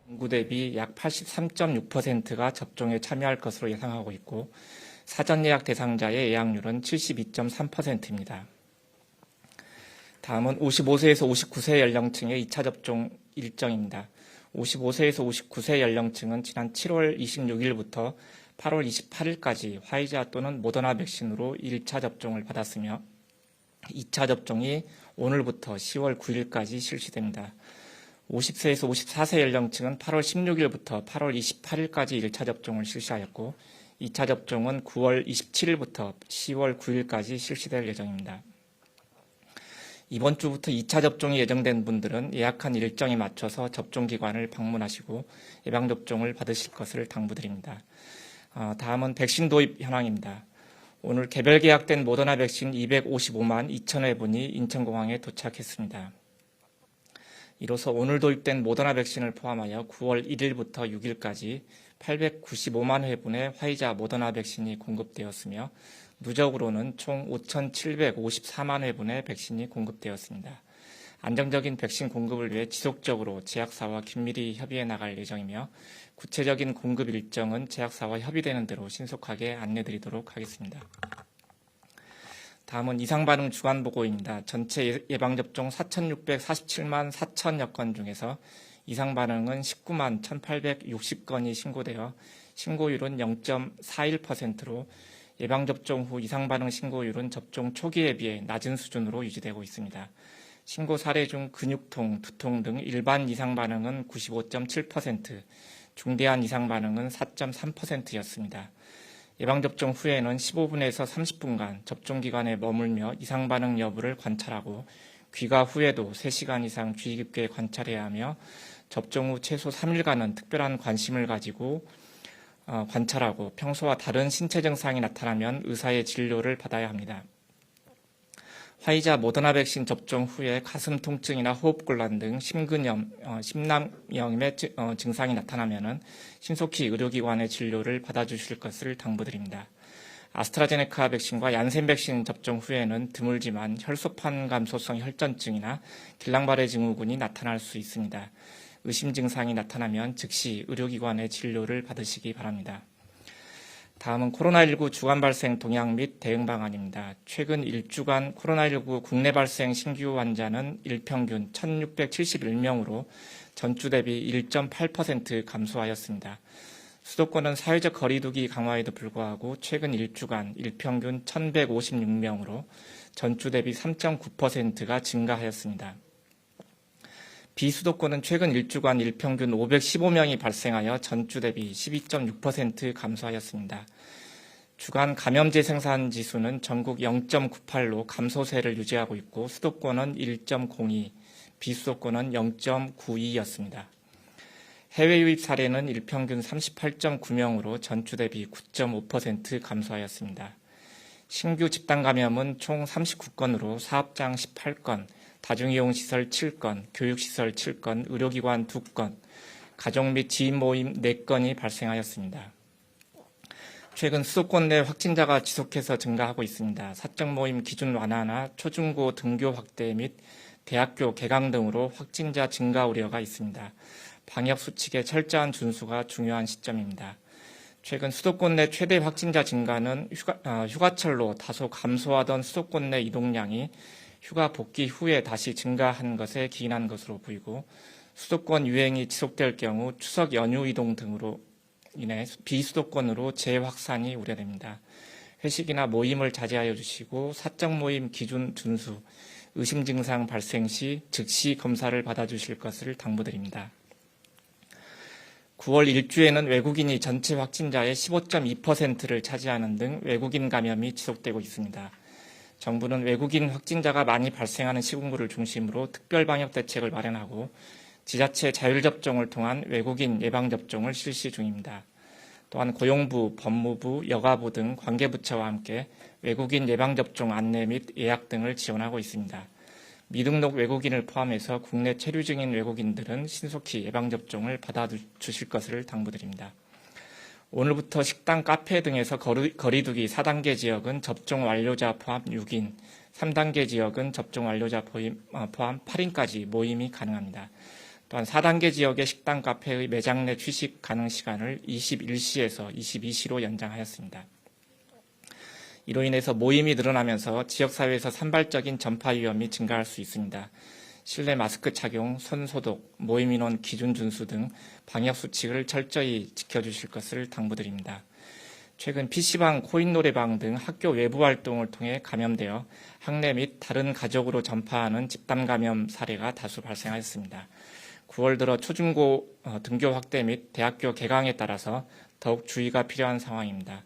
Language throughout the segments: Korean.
인구 대비 약 83.6%가 접종에 참여할 것으로 예상하고 있고 사전 예약 대상자의 예약률은 72.3%입니다. 다음은 55세에서 59세 연령층의 2차 접종 일정입니다. 55세에서 59세 연령층은 지난 7월 26일부터 8월 28일까지 화이자 또는 모더나 백신으로 1차 접종을 받았으며 2차 접종이 오늘부터 10월 9일까지 실시됩니다. 50세에서 54세 연령층은 8월 16일부터 8월 28일까지 1차 접종을 실시하였고 2차 접종은 9월 27일부터 10월 9일까지 실시될 예정입니다. 이번 주부터 2차 접종이 예정된 분들은 예약한 일정에 맞춰서 접종기관을 방문하시고 예방접종을 받으실 것을 당부드립니다. 다음은 백신 도입 현황입니다. 오늘 개별 계약된 모더나 백신 255만 2천 회분이 인천공항에 도착했습니다. 이로써 오늘 도입된 모더나 백신을 포함하여 9월 1일부터 6일까지 895만 회분의 화이자 모더나 백신이 공급되었으며 누적으로는 총 5,754만 회분의 백신이 공급되었습니다. 안정적인 백신 공급을 위해 지속적으로 제약사와 긴밀히 협의해 나갈 예정이며 구체적인 공급 일정은 제약사와 협의되는 대로 신속하게 안내드리도록 하겠습니다. 다음은 이상반응 주간보고입니다. 전체 예방접종 4,647만 4천여 건 중에서 이상반응은 19만 1,860건이 신고되어 신고율은 0.41%로 예방접종 후 이상반응 신고율은 접종 초기에 비해 낮은 수준으로 유지되고 있습니다. 신고 사례 중 근육통, 두통 등 일반 이상반응은 95.7%, 중대한 이상반응은 4.3%였습니다. 예방접종 후에는 15분에서 30분간 접종기관에 머물며 이상반응 여부를 관찰하고 귀가 후에도 3시간 이상 주의 깊게 관찰해야 하며 접종 후 최소 3일간은 특별한 관심을 가지고 관찰하고 평소와 다른 신체 증상이 나타나면 의사의 진료를 받아야 합니다. 화이자 모더나 백신 접종 후에 가슴 통증이나 호흡곤란 등 심근염, 심낭염의 증상이 나타나면 신속히 의료기관의 진료를 받아주실 것을 당부드립니다. 아스트라제네카 백신과 얀센 백신 접종 후에는 드물지만 혈소판 감소성 혈전증이나 길랑발해 증후군이 나타날 수 있습니다. 의심 증상이 나타나면 즉시 의료기관의 진료를 받으시기 바랍니다. 다음은 코로나19 주간 발생 동향 및 대응 방안입니다. 최근 1주간 코로나19 국내 발생 신규 환자는 일평균 1,671명으로 전주 대비 1.8% 감소하였습니다. 수도권은 사회적 거리두기 강화에도 불구하고 최근 1주간 일평균 1,156명으로 전주 대비 3.9%가 증가하였습니다. 비수도권은 최근 1주간 일평균 515명이 발생하여 전주 대비 12.6% 감소하였습니다. 주간 감염제 생산 지수는 전국 0.98로 감소세를 유지하고 있고 수도권은 1.02, 비수도권은 0.92였습니다. 해외 유입 사례는 일평균 38.9명으로 전주 대비 9.5% 감소하였습니다. 신규 집단 감염은 총 39건으로 사업장 18건, 다중이용시설 7건, 교육시설 7건, 의료기관 2건, 가족 및 지인 모임 4건이 발생하였습니다. 최근 수도권 내 확진자가 지속해서 증가하고 있습니다. 사적 모임 기준 완화나 초중고 등교 확대 및 대학교 개강 등으로 확진자 증가 우려가 있습니다. 방역수칙의 철저한 준수가 중요한 시점입니다. 최근 수도권 내 최대 확진자 증가는 휴가철로 다소 감소하던 수도권 내 이동량이 휴가 복귀 후에 다시 증가한 것에 기인한 것으로 보이고 수도권 유행이 지속될 경우 추석 연휴 이동 등으로 인해 비수도권으로 재확산이 우려됩니다. 회식이나 모임을 자제하여 주시고 사적 모임 기준 준수, 의심 증상 발생 시 즉시 검사를 받아주실 것을 당부드립니다. 9월 1주에는 외국인이 전체 확진자의 15.2%를 차지하는 등 외국인 감염이 지속되고 있습니다. 정부는 외국인 확진자가 많이 발생하는 시군구를 중심으로 특별 방역 대책을 마련하고 지자체 자율접종을 통한 외국인 예방접종을 실시 중입니다. 또한 고용부, 법무부, 여가부 등 관계부처와 함께 외국인 예방접종 안내 및 예약 등을 지원하고 있습니다. 미등록 외국인을 포함해서 국내 체류 중인 외국인들은 신속히 예방접종을 받아주실 것을 당부드립니다. 오늘부터 식당, 카페 등에서 거리두기 4단계 지역은 접종 완료자 포함 6인, 3단계 지역은 접종 완료자 포함 8인까지 모임이 가능합니다. 또한 4단계 지역의 식당, 카페의 매장 내 취식 가능 시간을 21시에서 22시로 연장하였습니다. 이로 인해서 모임이 늘어나면서 지역사회에서 산발적인 전파 위험이 증가할 수 있습니다. 실내 마스크 착용, 손 소독, 모임 인원 기준 준수 등 방역 수칙을 철저히 지켜주실 것을 당부드립니다. 최근 PC방, 코인 노래방 등 학교 외부 활동을 통해 감염되어 학내 및 다른 가족으로 전파하는 집단 감염 사례가 다수 발생하였습니다. 9월 들어 초중고 등교 확대 및 대학교 개강에 따라서 더욱 주의가 필요한 상황입니다.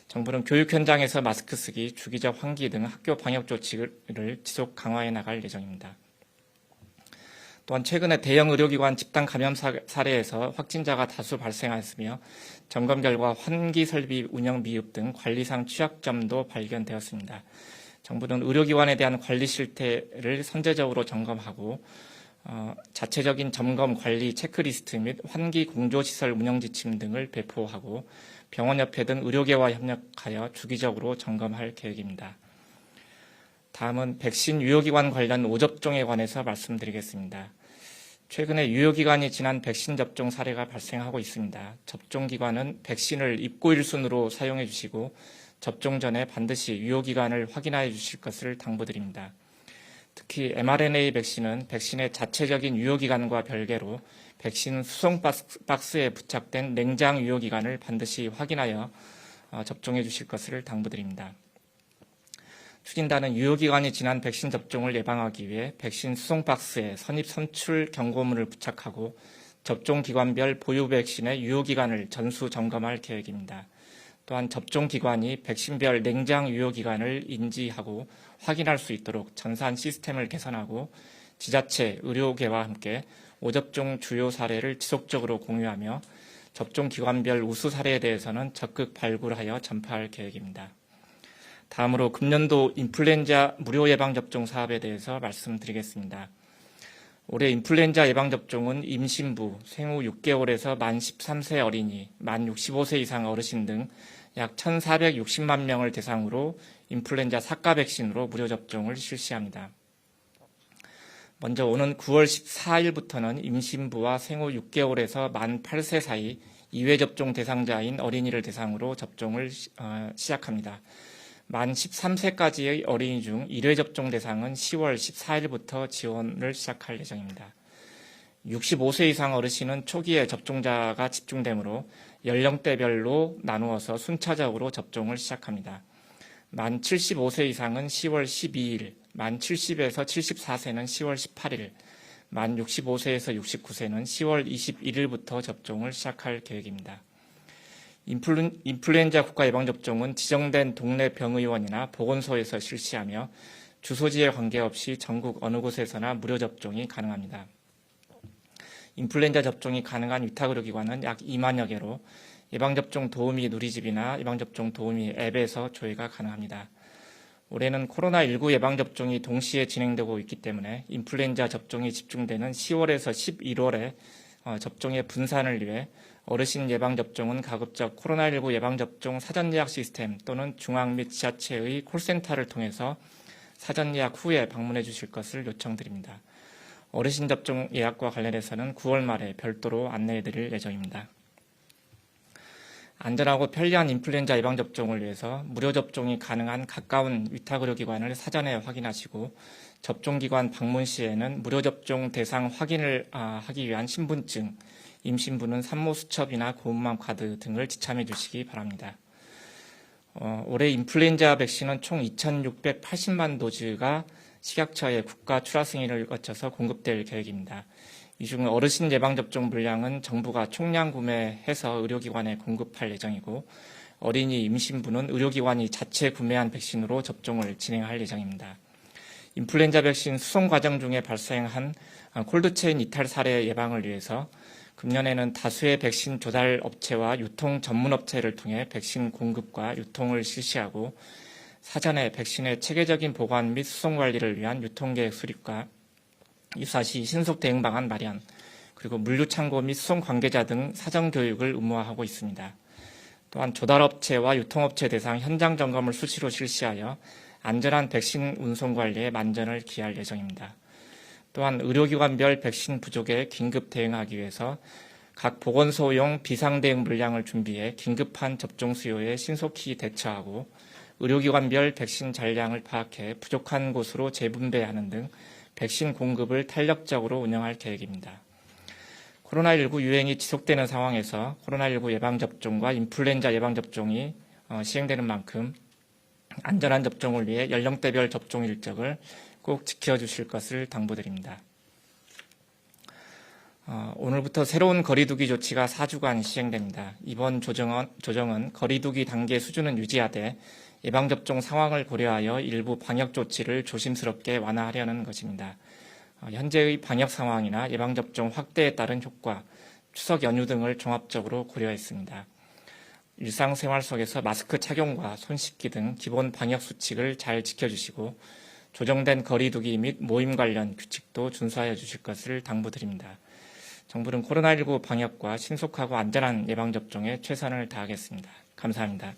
정부는 교육 현장에서 마스크 쓰기, 주기적 환기 등 학교 방역 조치를 지속 강화해 나갈 예정입니다. 또한 최근에 대형 의료기관 집단 감염 사례에서 확진자가 다수 발생하였으며 점검 결과 환기 설비 운영 미흡 등 관리상 취약점도 발견되었습니다. 정부는 의료기관에 대한 관리 실태를 선제적으로 점검하고 자체적인 점검 관리 체크리스트 및 환기 공조시설 운영 지침 등을 배포하고 병원협회 등 의료계와 협력하여 주기적으로 점검할 계획입니다. 다음은 백신 유효기간 관련 오접종에 관해서 말씀드리겠습니다. 최근에 유효기간이 지난 백신 접종 사례가 발생하고 있습니다. 접종기관은 백신을 입고 1순으로 사용해 주시고 접종 전에 반드시 유효기간을 확인해 주실 것을 당부드립니다. 특히 mRNA 백신은 백신의 자체적인 유효기간과 별개로 백신 수송 박스에 부착된 냉장 유효기간을 반드시 확인하여 접종해 주실 것을 당부드립니다. 추진단은 유효기간이 지난 백신 접종을 예방하기 위해 백신 수송 박스에 선입 선출 경고문을 부착하고 접종기관별 보유 백신의 유효기간을 전수 점검할 계획입니다. 또한 접종기관이 백신별 냉장 유효기간을 인지하고 확인할 수 있도록 전산 시스템을 개선하고 지자체, 의료계와 함께 오접종 주요 사례를 지속적으로 공유하며 접종기관별 우수 사례에 대해서는 적극 발굴하여 전파할 계획입니다. 다음으로 금년도 인플루엔자 무료 예방접종 사업에 대해서 말씀드리겠습니다. 올해 인플루엔자 예방접종은 임신부, 생후 6개월에서 만 13세 어린이, 만 65세 이상 어르신 등 약 1,460만 명을 대상으로 인플루엔자 사가 백신으로 무료 접종을 실시합니다. 먼저 오는 9월 14일부터는 임신부와 생후 6개월에서 만 8세 사이 2회 접종 대상자인 어린이를 대상으로 접종을 시작합니다. 만 13세까지의 어린이 중 1회 접종 대상은 10월 14일부터 지원을 시작할 예정입니다. 65세 이상 어르신은 초기에 접종자가 집중되므로 연령대별로 나누어서 순차적으로 접종을 시작합니다. 만 75세 이상은 10월 12일, 만 70에서 74세는 10월 18일, 만 65세에서 69세는 10월 21일부터 접종을 시작할 계획입니다. 인플루엔자 국가예방접종은 지정된 동네 병의원이나 보건소에서 실시하며 주소지에 관계없이 전국 어느 곳에서나 무료 접종이 가능합니다. 인플루엔자 접종이 가능한 위탁의료기관은 약 2만여 개로 예방접종 도우미 누리집이나 예방접종 도우미 앱에서 조회가 가능합니다. 올해는 코로나19 예방접종이 동시에 진행되고 있기 때문에 인플루엔자 접종이 집중되는 10월에서 11월에 접종의 분산을 위해 어르신 예방접종은 가급적 코로나19 예방접종 사전예약 시스템 또는 중앙 및 지자체의 콜센터를 통해서 사전예약 후에 방문해 주실 것을 요청드립니다. 어르신 접종 예약과 관련해서는 9월 말에 별도로 안내해 드릴 예정입니다. 안전하고 편리한 인플루엔자 예방접종을 위해서 무료 접종이 가능한 가까운 위탁의료기관을 사전에 확인하시고 접종기관 방문 시에는 무료 접종 대상 확인을 하기 위한 신분증, 임신부는 산모 수첩이나 고운맘 카드 등을 지참해 주시기 바랍니다. 올해 인플루엔자 백신은 총 2,680만 도즈가 식약처의 국가 출하 승인을 거쳐서 공급될 계획입니다. 이 중 어르신 예방접종 물량은 정부가 총량 구매해서 의료기관에 공급할 예정이고 어린이 임신부는 의료기관이 자체 구매한 백신으로 접종을 진행할 예정입니다. 인플루엔자 백신 수송 과정 중에 발생한 콜드체인 이탈 사례 예방을 위해서 금년에는 다수의 백신 조달 업체와 유통 전문 업체를 통해 백신 공급과 유통을 실시하고 사전에 백신의 체계적인 보관 및 수송 관리를 위한 유통계획 수립과 유사시 신속 대응 방안 마련, 그리고 물류창고 및 수송 관계자 등 사전 교육을 의무화하고 있습니다. 또한 조달업체와 유통업체 대상 현장 점검을 수시로 실시하여 안전한 백신 운송 관리에 만전을 기할 예정입니다. 또한 의료기관별 백신 부족에 긴급 대응하기 위해서 각 보건소용 비상대응 물량을 준비해 긴급한 접종 수요에 신속히 대처하고 의료기관별 백신 잔량을 파악해 부족한 곳으로 재분배하는 등 백신 공급을 탄력적으로 운영할 계획입니다. 코로나19 유행이 지속되는 상황에서 코로나19 예방접종과 인플루엔자 예방접종이 시행되는 만큼 안전한 접종을 위해 연령대별 접종 일정을 꼭 지켜주실 것을 당부드립니다. 오늘부터 새로운 거리두기 조치가 4주간 시행됩니다. 이번 조정은 거리두기 단계 수준은 유지하되 예방접종 상황을 고려하여 일부 방역 조치를 조심스럽게 완화하려는 것입니다. 현재의 방역 상황이나 예방접종 확대에 따른 효과, 추석 연휴 등을 종합적으로 고려했습니다. 일상생활 속에서 마스크 착용과 손 씻기 등 기본 방역 수칙을 잘 지켜주시고 조정된 거리두기 및 모임 관련 규칙도 준수하여 주실 것을 당부드립니다. 정부는 코로나19 방역과 신속하고 안전한 예방접종에 최선을 다하겠습니다. 감사합니다.